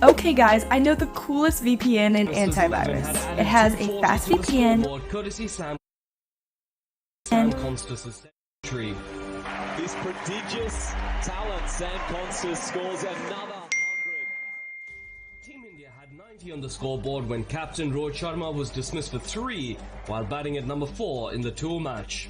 Okay guys, I know the coolest VPN and antivirus. It has a fast VPN. This prodigious talent, Sam Constance, scores another 100. Team India had 90 on the scoreboard when captain Rohit Sharma was dismissed for 3 while batting at number 4 in the tour match.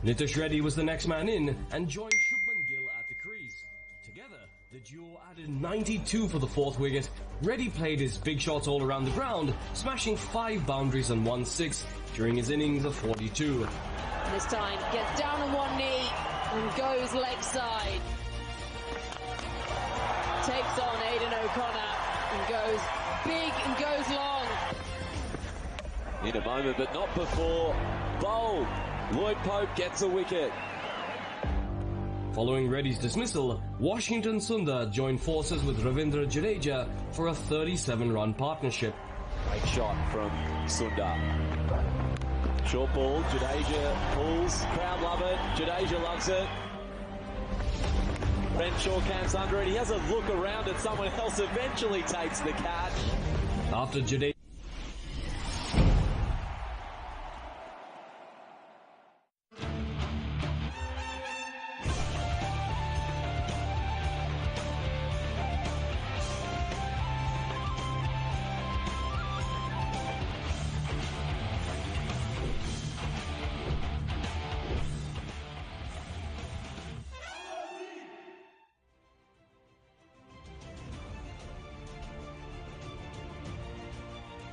Nitish Reddy was the next man in and joined Shubman Gill at the crease. Together, the duo added 92 for the 4th wicket. Reddy played his big shots all around the ground, smashing 5 boundaries and 1 6 during his innings of 42. This time gets down on one knee and goes leg side. Takes on Aidan O'Connor and goes big and goes long. In a moment, but not before. Bowl. Lloyd Pope gets a wicket. Following Reddy's dismissal, Washington Sundar joined forces with Ravindra Jadeja for a 37-run partnership. Great shot from Sundar. Short ball, Jadeja pulls, crowd love it, Jadeja loves it. Renshaw camps under it, he has a look around at someone else, eventually takes the catch. After Jadeja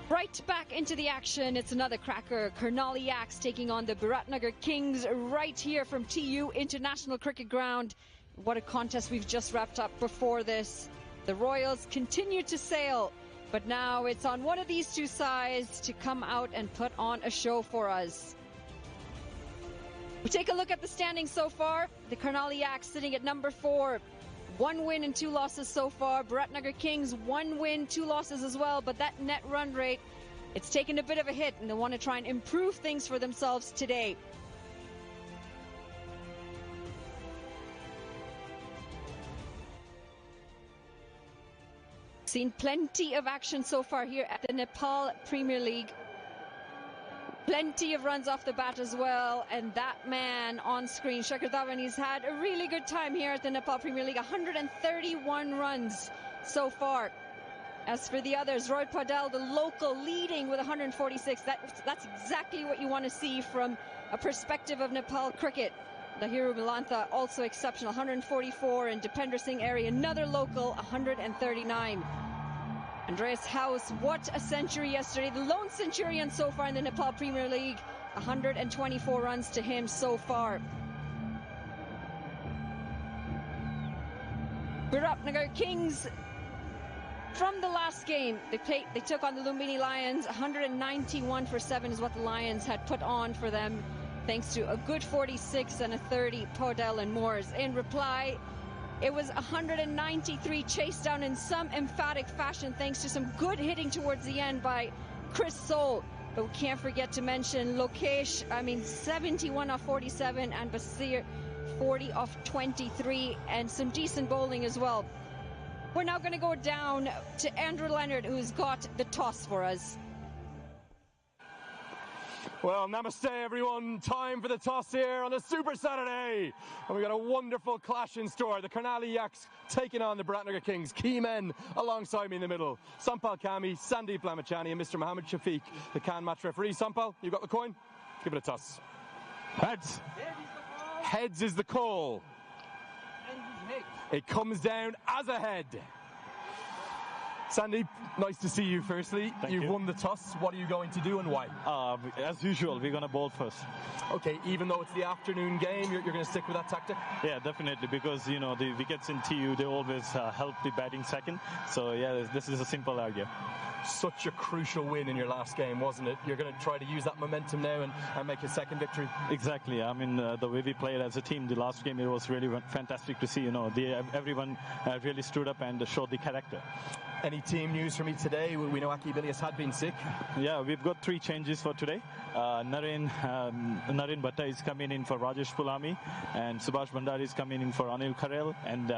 Right back into the action. It's another cracker. KARNALI YAKS taking on the BIRATNAGAR Kings right here from TU International Cricket Ground. What a contest we've just wrapped up before this. The Royals continue to sail, but now it's on one of these two sides to come out and put on a show for us. We take a look at the standings so far. The KARNALI YAKS sitting at number 4. 1 win and 2 losses so far. BIRATNAGAR Kings, 1 win, 2 losses as well. But that net run rate, it's taken a bit of a hit, and they want to try and improve things for themselves today. Seen plenty of action so far here at the Nepal Premier League. Plenty of runs off the bat as well, and that man on screen, Shekhar Dhawan's had a really good time here at the Nepal Premier League. 131 runs so far. As for the others, Rohit Paudel, the local, leading with 146. That's exactly what you want to see from a perspective of Nepal cricket. Lahiru Milantha, also exceptional, 144, and Dipender Singh Airy, another local, 139. Andreas House, what a century yesterday. The lone centurion so far in the Nepal Premier League. 124 runs to him so far. BIRATNAGAR Kings, from the last game, they took on the Lumbini Lions. 191 for 7 is what the Lions had put on for them, thanks to a good 46 and a 30, Paudel and Moores. In reply, it was 193 chased down in some emphatic fashion, thanks to some good hitting towards the end by Chris Soule. But we can't forget to mention Lokesh, 71 off 47, and Basir, 40 off 23, and some decent bowling as well. We're now going to go down to Andrew Leonard, who's got the toss for us. Well, namaste everyone. Time for the toss here on a Super Saturday. And we got a wonderful clash in store. The KARNALI YAKS taking on the BIRATNAGAR Kings. Key men alongside me in the middle. Sampal Kami, Sandeep Lamachani and Mr. Mohammed Shafiq, the Can match referee. Sampal, you got the coin? Give it a toss. Heads. Heads is the call. It comes down as a head. Sandeep, nice to see you firstly. You've won the toss. What are you going to do and why? As usual, we're going to bowl first. Okay, even though it's the afternoon game, you're going to stick with that tactic? Yeah, definitely, because, the wickets in TU, they always help the batting second. So, yeah, this is a simple idea. Such a crucial win in your last game, wasn't it? You're going to try to use that momentum now and make a second victory. Exactly. The way we played as a team, the last game, it was really fantastic to see. Everyone really stood up and showed the character. Any team news for me today? We know Aki Bilias had been sick. Yeah, we've got 3 changes for today. Naren Bhatta is coming in for Rajesh Pulami, and Subhash Bhandari is coming in for Anil Kharel, and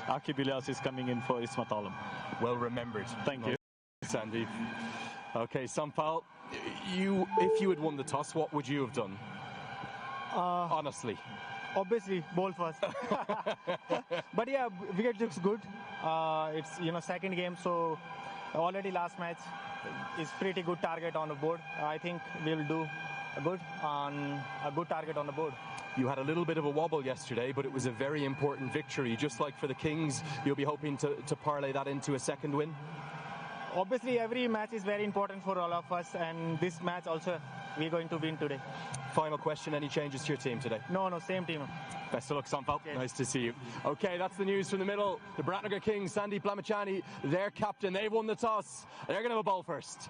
Aki Bilias is coming in for Ismat Alam. Well remembered. Thank you, Sandeep. Okay, Sampal, if you had won the toss, what would you have done? Honestly. Obviously, ball first. But yeah, wicket looks good. It's second game, so already last match is pretty good target on the board. I think we'll do a good target on the board. You had a little bit of a wobble yesterday, but it was a very important victory. Just like for the Kings, you'll be hoping to parlay that into a second win? Obviously, every match is very important for all of us, and this match also we're going to win today. Final question, any changes to your team today? No, same team. Best of luck, Sampal. Okay. Nice to see you. Okay, that's the news from the middle. The BIRATNAGAR Kings, Sandeep Lamachani, their captain, they've won the toss. They're going to have a ball first.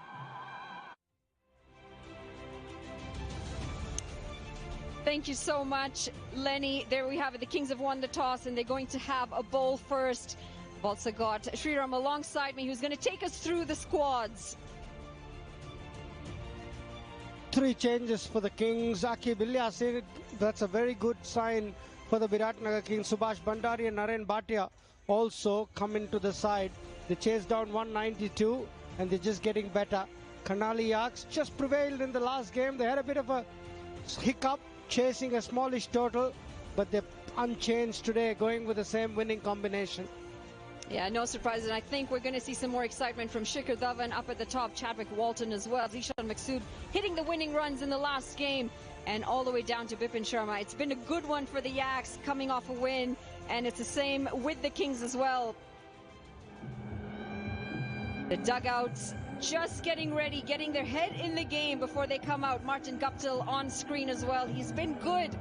Thank you so much, Lenny. There we have it. The Kings have won the toss, and they're going to have a bowl first. I've also got Sriram alongside me, who's going to take us through the squads. 3 changes for the Kings. Aki Bilias, that's a very good sign for the BIRATNAGAR Kings. Subhash Bhandari and Naren Bhatia also come into the side. They chased down 192 and they're just getting better. KARNALI YAKS just prevailed in the last game. They had a bit of a hiccup, chasing a smallish total, but they're unchanged today, going with the same winning combination. Yeah, no surprise, and I think we're going to see some more excitement from Shikhar Dhawan up at the top, Chadwick Walton as well. Zishan Maksud hitting the winning runs in the last game, and all the way down to Bipin Sharma. It's been a good one for the Yaks, coming off a win, and it's the same with the Kings as well. The dugouts just getting ready, getting their head in the game before they come out. Martin Guptill on screen as well. He's been good.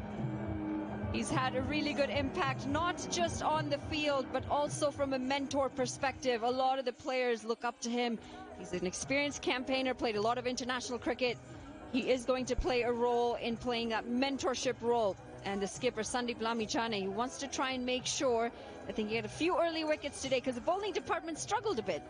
He's had a really good impact, not just on the field, but also from a mentor perspective. A lot of the players look up to him. He's an experienced campaigner, played a lot of international cricket. He is going to play a role in playing that mentorship role. And the skipper, Sandeep Lamachani, he wants to try and make sure that they can get a few early wickets today, because the bowling department struggled a bit.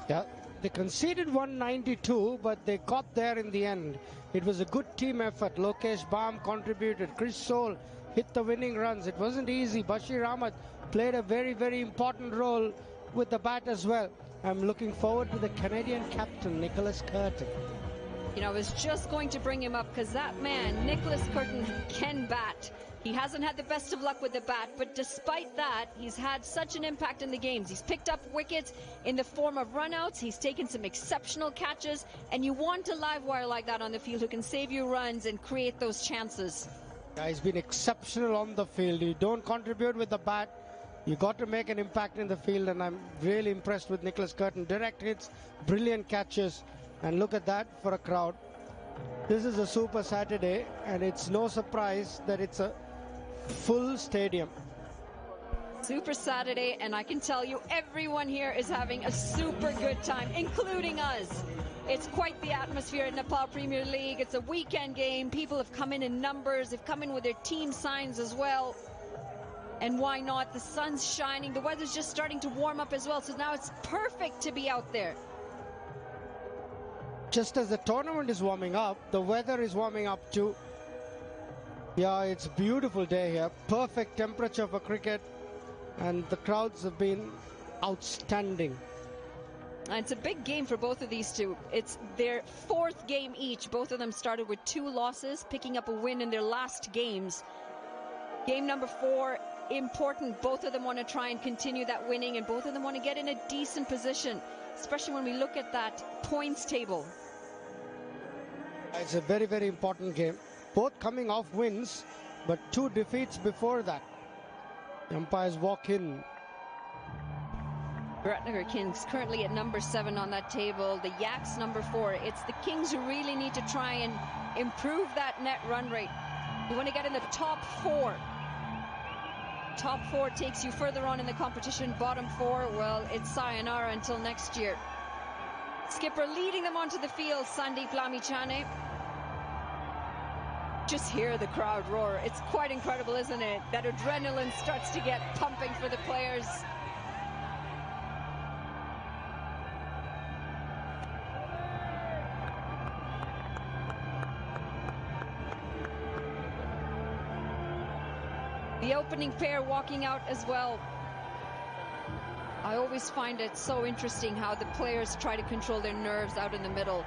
Yeah, they conceded 192, but they got there in the end. It was a good team effort. Lokesh Baum contributed. Chris Soul hit the winning runs. It wasn't easy. Bashir Ahmed played a very, very important role with the bat as well. I'm looking forward to the Canadian captain, Nicholas Curtin. You know, I was just going to bring him up, because that man, Nicholas Curtin, can bat. He hasn't had the best of luck with the bat, but despite that, he's had such an impact in the games. He's picked up wickets in the form of runouts. He's taken some exceptional catches, and you want a live wire like that on the field who can save you runs and create those chances. Yeah, he's been exceptional on the field. You don't contribute with the bat, you got to make an impact in the field, and I'm really impressed with Nicholas Curtin. Direct hits, brilliant catches, and look at that for a crowd. This is a Super Saturday, and it's no surprise that it's a full stadium. Super Saturday, and I can tell you everyone here is having a super good time, including us. It's quite the atmosphere at Nepal Premier League. It's a weekend game. People have come in numbers. They've come in with their team signs as well. And why not? The sun's shining. The weather's just starting to warm up as well. So now it's perfect to be out there. Just as the tournament is warming up, the weather is warming up too. Yeah, it's a beautiful day here. Perfect temperature for cricket. And the crowds have been outstanding. And it's a big game for both of these two. It's their 4th game each. Both of them started with 2 losses, picking up a win in their last games. Game number 4, important. Both of them want to try and continue that winning, and both of them want to get in a decent position, especially when we look at that points table. It's a very, very important game. Both coming off wins, but 2 defeats before that. The umpires walk in. BIRATNAGAR Kings currently at number 7 on that table. The Yaks number 4. It's the Kings who really need to try and improve that net run rate. You want to get in the top 4. Top 4 takes you further on in the competition. Bottom 4, well, it's sayonara until next year. Skipper leading them onto the field, Sandeep Lamachani. Just hear the crowd roar. It's quite incredible, isn't it? That adrenaline starts to get pumping for the players. The opening pair walking out as well. I always find it so interesting how the players try to control their nerves out in the middle.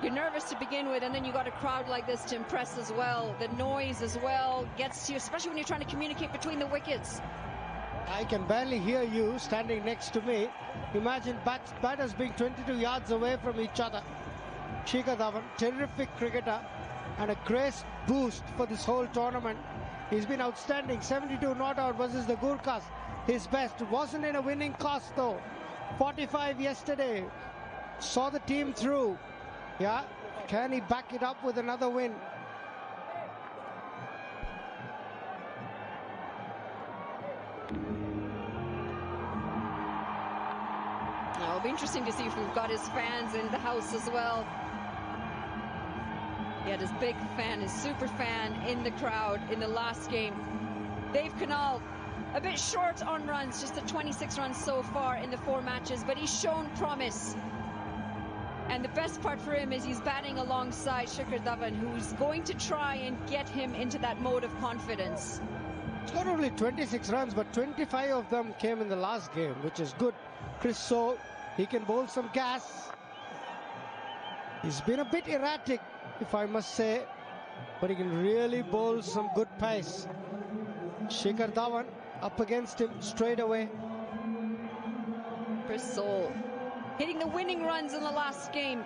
You're nervous to begin with, and then you got a crowd like this to impress as well. The noise as well gets to you, especially when you're trying to communicate between the wickets. I can barely hear you standing next to me. Imagine batters being 22 yards away from each other. Shikhar Dhawan, terrific cricketer and a great boost for this whole tournament. He's been outstanding. 72 not out versus the Gurkhas. His best. Wasn't in a winning cost though. 45 yesterday. Saw the team through. Yeah, can he back it up with another win? It'll be interesting to see if we've got his fans in the house as well. He had his big fan, his super fan in the crowd in the last game. Dave Karnal, a bit short on runs, just the 26 runs so far in the 4 matches, but he's shown promise. And the best part for him is he's batting alongside Shikhar Dhawan, who's going to try and get him into that mode of confidence. He's got only 26 runs, but 25 of them came in the last game, which is good. Chris Soule, he can bowl some gas. He's been a bit erratic, if I must say, but he can really bowl some good pace. Shikhar Dhawan up against him straight away. Chris Soule hitting the winning runs in the last game.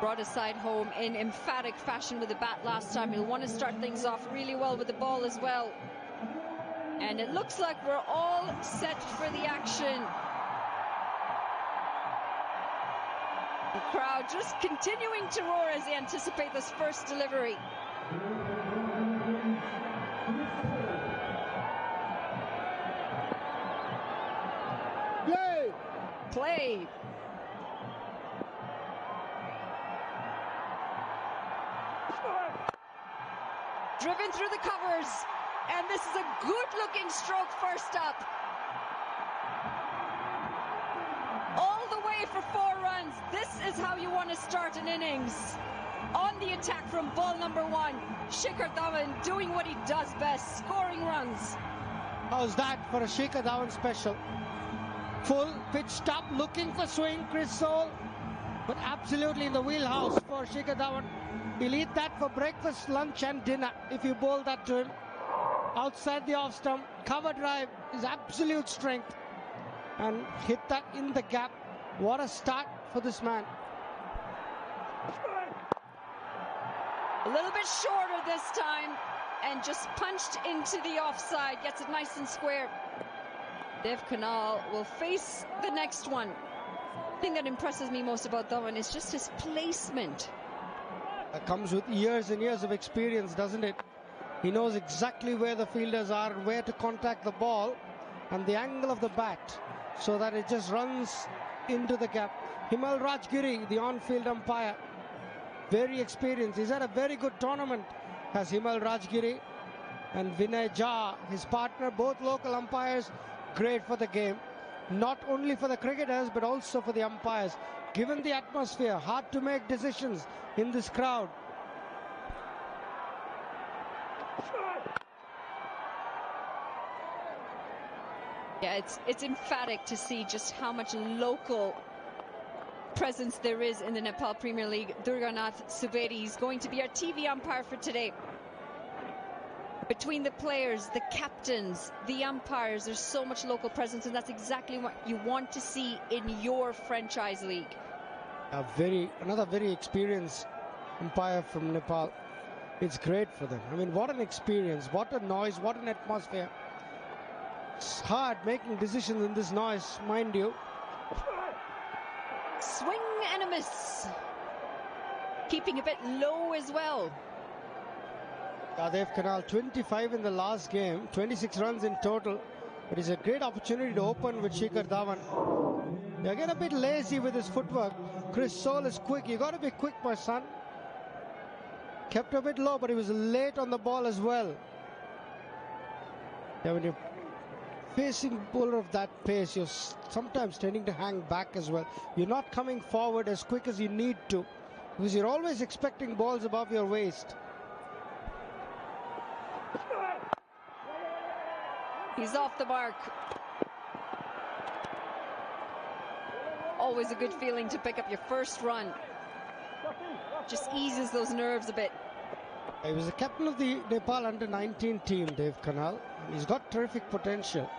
Brought his side home in emphatic fashion with the bat last time. He'll want to start things off really well with the ball as well. And it looks like we're all set for the action. The crowd just continuing to roar as they anticipate this first delivery. Play. Driven through the covers, and this is a good-looking stroke first up. All the way for 4 runs. This is how you want to start an innings. On the attack from ball number 1, Shikhar Dhawan doing what he does best, scoring runs. How's that for a Shikhar Dhawan special? Full pitch stop, looking for swing, Chris Soule, but absolutely in the wheelhouse for Shikhar Dhawan. He'll eat that for breakfast, lunch and dinner if you bowl that to him. Outside the off stump, cover drive is absolute strength and hit that in the gap. What a start for this man. A little bit shorter this time and just punched into the offside, gets it nice and square. Dev Karnal will face the next one. The thing that impresses me most about Dhawan is just his placement. That comes with years and years of experience, doesn't it? He knows exactly where the fielders are, where to contact the ball and the angle of the bat so that it just runs into the gap. Himal Rajgiri, the on-field umpire, very experienced. He's had a very good tournament as Himal Rajgiri, and Vinay Jha, his partner, both local umpires. Great for the game, not only for the cricketers but also for the umpires. Given the atmosphere, hard to make decisions in this crowd. Yeah, it's emphatic to see just how much local presence there is in the Nepal Premier League. Durganath Subedi is going to be our TV umpire for today. Between the players, the captains, the umpires, there's so much local presence, and that's exactly what you want to see in your franchise league. Another very experienced umpire from Nepal. It's great for them. I mean, what an experience, what a noise, what an atmosphere. It's hard making decisions in this noise, mind you. Swing and a miss. Keeping a bit low as well. Dev Karnal, 25 in the last game, 26 runs in total. It is a great opportunity to open with Shikhar Dhawan. They're getting a bit lazy with his footwork. Chris Soule is quick. You got to be quick, my son. Kept a bit low, but he was late on the ball as well. Yeah, when you're facing bowler of that pace, you're sometimes tending to hang back as well. You're not coming forward as quick as you need to. Because you're always expecting balls above your waist. He's off the mark. Always a good feeling to pick up your first run. Just eases those nerves a bit. He was the captain of the Nepal under-19 team, Dave Karnal. He's got terrific potential.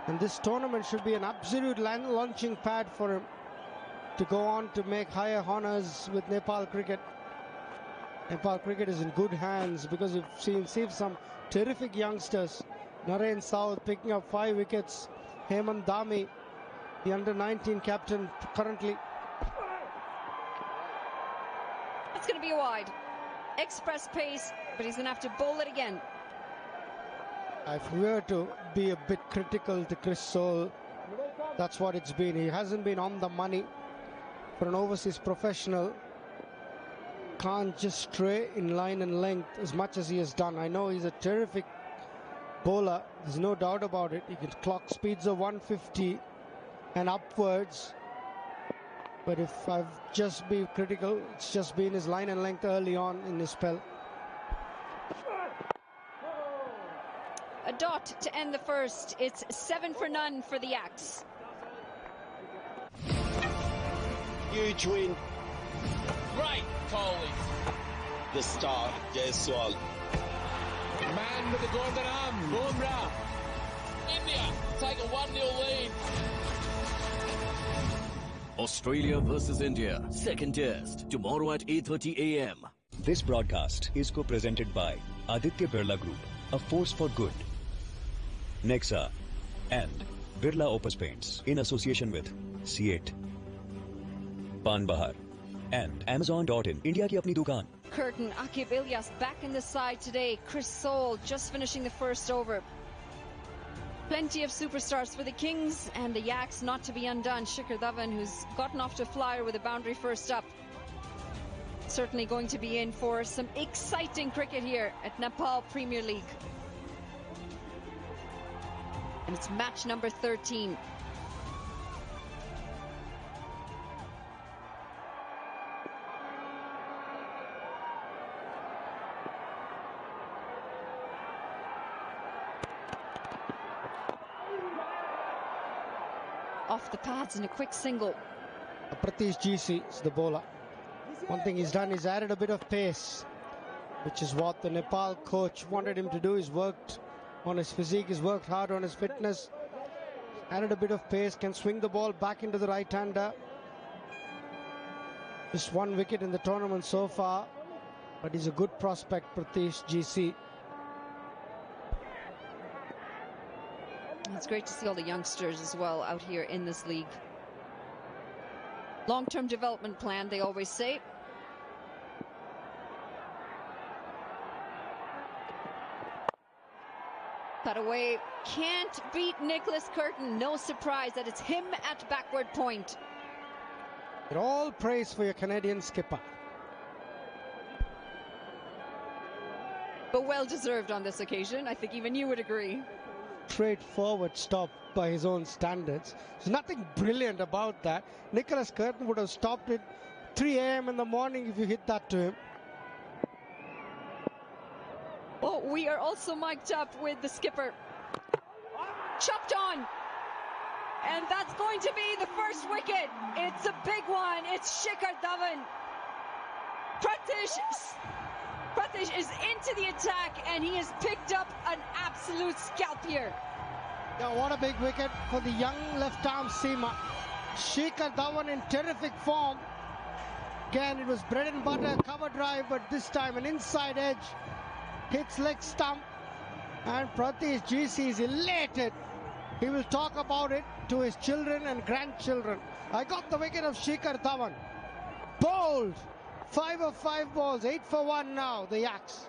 And this tournament should be an absolute launching pad for him to go on to make higher honours with Nepal cricket. Nepal cricket is in good hands because you've seen some terrific youngsters. Naren South picking up 5 wickets. Hemant Dami, the under-19 captain currently. It's going to be a wide. Express pace, but he's going to have to bowl it again. If we were to be a bit critical to Chris Soul, that's what it's been. He hasn't been on the money for an overseas professional. Can't just stray in line and length as much as he has done. I know he's a terrific bowler, there's no doubt about it. He can clock speeds of 150 and upwards. But if I've just been critical, it's just been his line and length early on in his spell. A dot to end the first. It's 7 for none for the Yaks. Huge win. Great Kohli. The star, Jaiswal. Man with the golden arm, Bumrah. India take a 1-0 lead. Australia versus India, second test, tomorrow at 8:30 a.m. This broadcast is co-presented by Aditya Birla Group, a force for good, Nexa, and Birla Opus Paints in association with C8, Pan Bahar, and Amazon.in, India ki apni dukaan. Curtin, Akib Ilyas back in the side today. Chris Soul just finishing the first over. Plenty of superstars for the Kings, and the Yaks not to be undone. Shikhar Dhawan, who's gotten off to a flyer with a boundary first up. Certainly going to be in for some exciting cricket here at Nepal Premier League. And it's match number 13. Off the pads in a quick single. Pratish GC is the bowler. One thing he's done is added a bit of pace, which is what the Nepal coach wanted him to do. He's worked on his physique, he's worked hard on his fitness, added a bit of pace, can swing the ball back into the right-hander. Just 1 wicket in the tournament so far, but he's a good prospect, Pratish GC. It's great to see all the youngsters as well out here in this league. Long-term development plan, they always say. Cut away. Can't beat Nicholas Curtin. No surprise that it's him at backward point. All praise for your Canadian skipper. But well deserved on this occasion. I think even you would agree. Straightforward stop by his own standards. There's nothing brilliant about that. Nicholas Curtin would have stopped it 3 a.m. in the morning if you hit that to him. Oh, we are also mic'd up with the skipper. Chopped on. And that's going to be the first wicket. It's a big one. It's Shikhar Dhawan. Pratish is into the attack, and he has picked up an absolute scalp here. Yeah, what a big wicket for the young left-arm seamer. Shikhar Dhawan in terrific form. Again, it was bread and butter cover drive, but this time an inside edge. Hits leg stump, and Pratish GC is elated. He will talk about it to his children and grandchildren. I got the wicket of Shikhar Dhawan. Bowled. 5 of 5 balls, 8 for 1 now, the Yaks.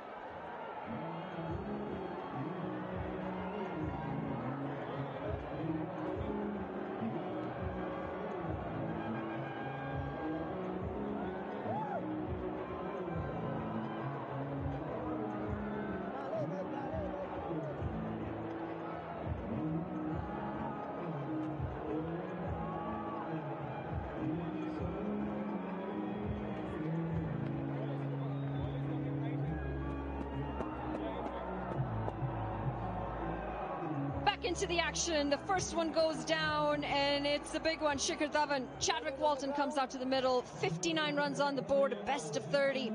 into the action. The first one goes down, and it's a big one. Shikhar Dhawan. Chadwick Walton comes out to the middle. 59 runs on the board, a best of 30.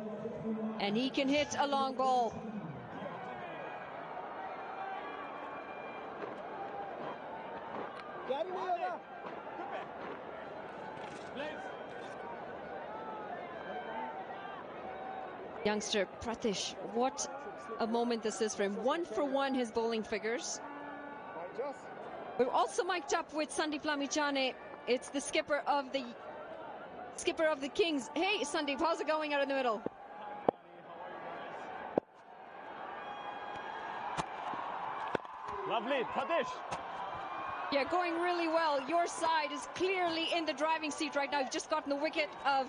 And he can hit a long ball. Youngster Pratish, what a moment this is for him. 1 for 1 his bowling figures. We're also mic'd up with Sandeep Lamichhane. It's the skipper of the Kings. Hey Sandeep, how's it going out in the middle? Lovely, Pratish. Yeah, going really well. Your side is clearly in the driving seat right now. You've just gotten the wicket of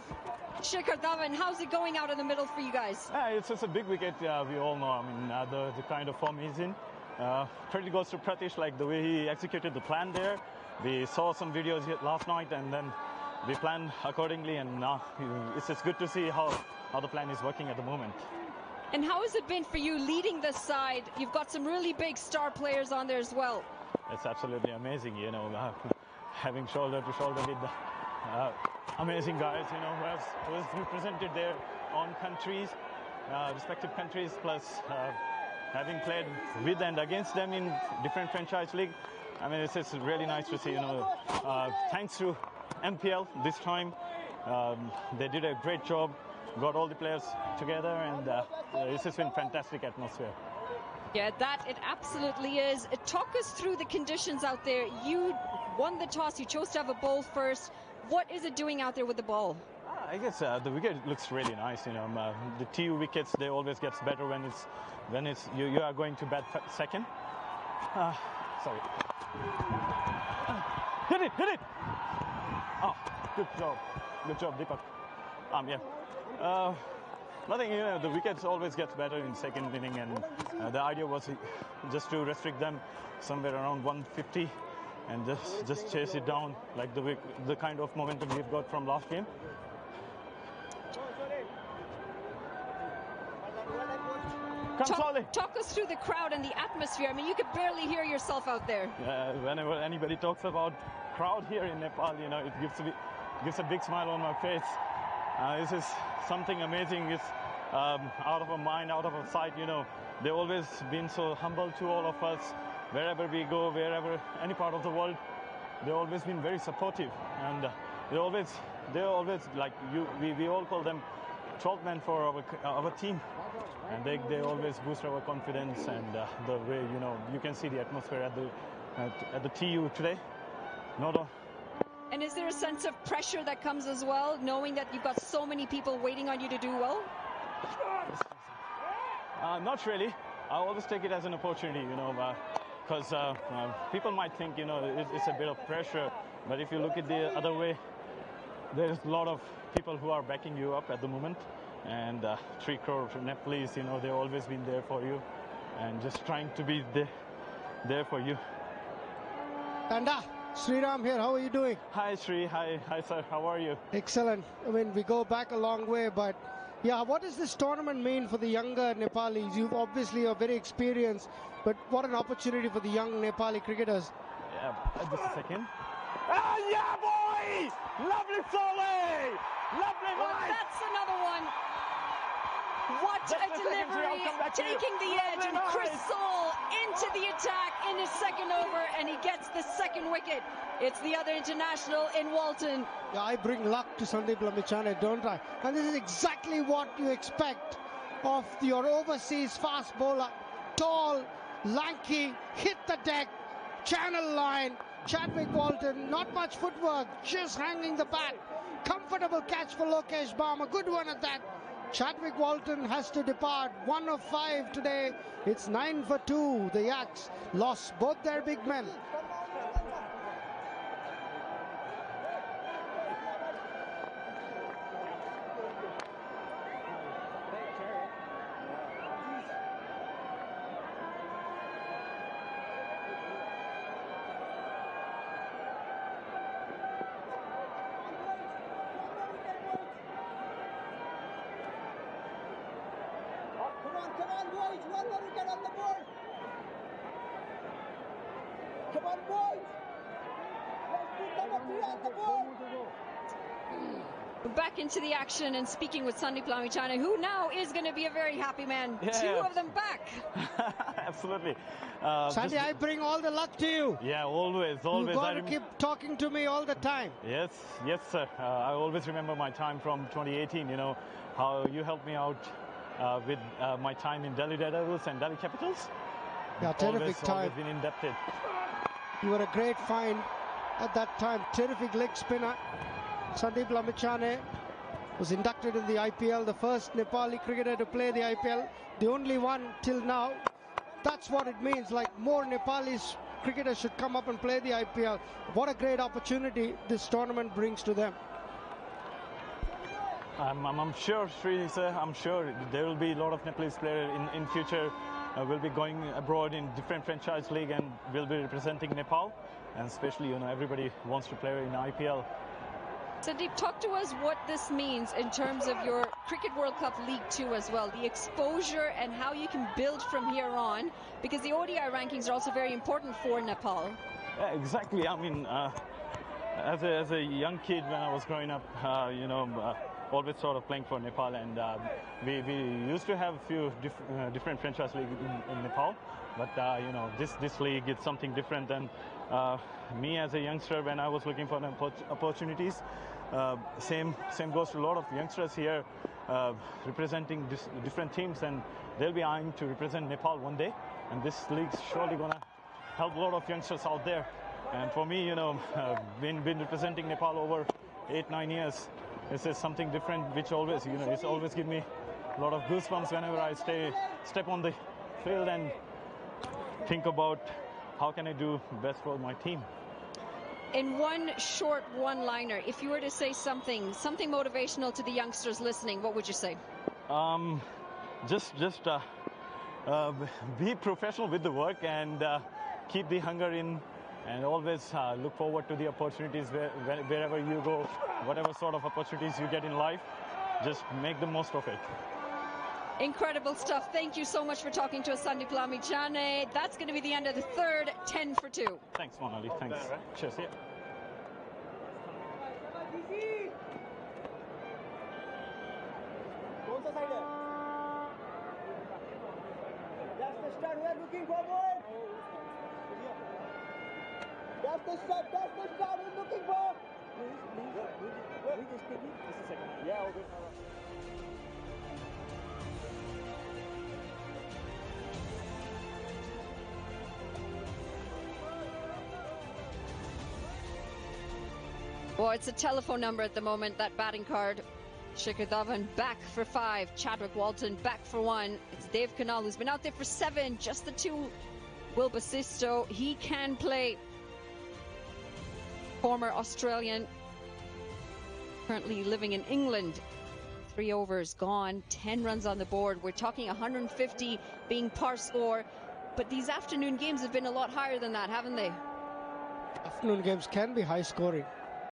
Shikhar Dhawan. How's it going out in the middle for you guys? It's just a big wicket, we all know. I mean, the kind of form he's in. Credit goes to Pratish, like the way he executed the plan there. We saw some videos last night, and then we planned accordingly, and it's just good to see how the plan is working at the moment. And how has it been for you leading this side? You've got some really big star players on there as well. It's absolutely amazing, you know, having shoulder to shoulder with the amazing guys, you know, who has represented their own countries, respective countries, plus having played with and against them in different franchise league. I mean, it's really nice to see, you know, thanks to NPL this time, they did a great job, got all the players together, and this has been fantastic atmosphere. Yeah, that it absolutely is. Talk us through the conditions out there. You won the toss, you chose to have a bowl first. What is it doing out there with the ball? I guess the wicket looks really nice, you know. The TU wickets, they always gets better when you are going to bat second. Sorry. Hit it! Oh, good job, Deepak. Yeah. Nothing, you know, the wickets always gets better in second inning, and the idea was just to restrict them somewhere around 150 and just chase it down like the kind of momentum we've got from last game. Talk us through the crowd and the atmosphere. I mean, you could barely hear yourself out there. Whenever anybody talks about crowd here in Nepal, you know, it gives a big smile on my face. This is something amazing. It's out of our mind, out of our sight, you know. They've always been so humble to all of us. Wherever we go, any part of the world, they've always been very supportive. And they always like you. We all call them 12 men for our team. And they always boost our confidence, and the way, you know, you can see the atmosphere at the TU today. And is there a sense of pressure that comes as well, knowing that you've got so many people waiting on you to do well? Not really. I always take it as an opportunity, you know, because people might think, you know, it's a bit of pressure. But if you look at the other way, there's a lot of people who are backing you up at the moment. And 3 crore Nepalese, you know, they've always been there for you and just trying to be there for you. Tanda, Sriram here, how are you doing? Hi Sri, hi sir, how are you? Excellent. I mean, we go back a long way, but yeah, what does this tournament mean for the younger Nepalis? You obviously are very experienced, but what an opportunity for the young Nepali cricketers. Yeah, just a second. Ah, yeah, boy! Lovely volley! Lovely volley! Well, that's another one. What a delivery, taking the edge, and Chris Saul into the attack in his second over, and he gets the second wicket. It's the other international in Walton. Yeah, I bring luck to Sandeep Lamichhane, don't I? And this is exactly what you expect of your overseas fast bowler. Tall, lanky, hit the deck, channel line. Chadwick Walton, not much footwork, just hanging the bat. Comfortable catch for Lokesh Baum, a good one at that. Chadwick Walton has to depart. 1 of 5 today. It's 9 for 2. The Yaks lost both their big men. Come on, boys. 1 more wicket on the board. Come on, boys! Let's put number 3 on the board! Back into the action and speaking with Sandeep Lamichhane, who now is going to be a very happy man. Yeah. 2 of them back. Absolutely. Sandy, I bring all the luck to you. Yeah, always. You've got to keep talking to me all the time. Yes, sir. I always remember my time from 2018, you know, how you helped me out with my time in Delhi Daredevils and Delhi Capitals. Yeah, terrific time. Always been indebted. You were a great find at that time. Terrific leg spinner. Sandeep Lamichhane was inducted in the IPL, the first Nepali cricketer to play the IPL, the only one till now. That's what it means, like more Nepalese cricketers should come up and play the IPL. What a great opportunity this tournament brings to them. I'm sure, Sri, sir, I'm sure there will be a lot of Nepalese players in future will be going abroad in different franchise league and will be representing Nepal. And especially, you know, everybody wants to play in IPL. Sandeep, talk to us what this means in terms of your Cricket World Cup League 2 as well, the exposure and how you can build from here on, because the ODI rankings are also very important for Nepal. Yeah, exactly. I mean, as a young kid when I was growing up, you know, always sort of playing for Nepal, and we used to have a few different franchise leagues in Nepal, but you know, this league is something different than me as a youngster when I was looking for opportunities. Same goes to a lot of youngsters here representing different teams, and they'll be eyeing to represent Nepal one day, and this league's surely gonna help a lot of youngsters out there. And for me, you know, been representing Nepal over 8-9 years. This is something different, which always, you know, it's always give me a lot of goosebumps whenever I step on the field and think about how can I do best for my team. In one short one-liner, if you were to say something motivational to the youngsters listening, what would you say? Just be professional with the work and keep the hunger in, and always look forward to the opportunities wherever you go, whatever sort of opportunities you get in life, just make the most of it. Incredible stuff. Thank you so much for talking to us, Sandeep Lamichhane. That's going to be the end of the third, 10 for 2. Thanks, Monali. Thanks. Cheers. Yeah. That's the start we're looking for, boys. That's the start we're looking for. Please. We just take it. Just a second. Yeah, all good. Well, it's a telephone number at the moment, that batting card. Shikhar Dhawan back for 5. Chadwick Walton back for 1. It's Dave Karnal who's been out there for 7. Just the 2. Will Basisto, he can play. Former Australian, currently living in England. 3 overs gone, 10 runs on the board. We're talking 150 being par score. But these afternoon games have been a lot higher than that, haven't they? Afternoon games can be high scoring.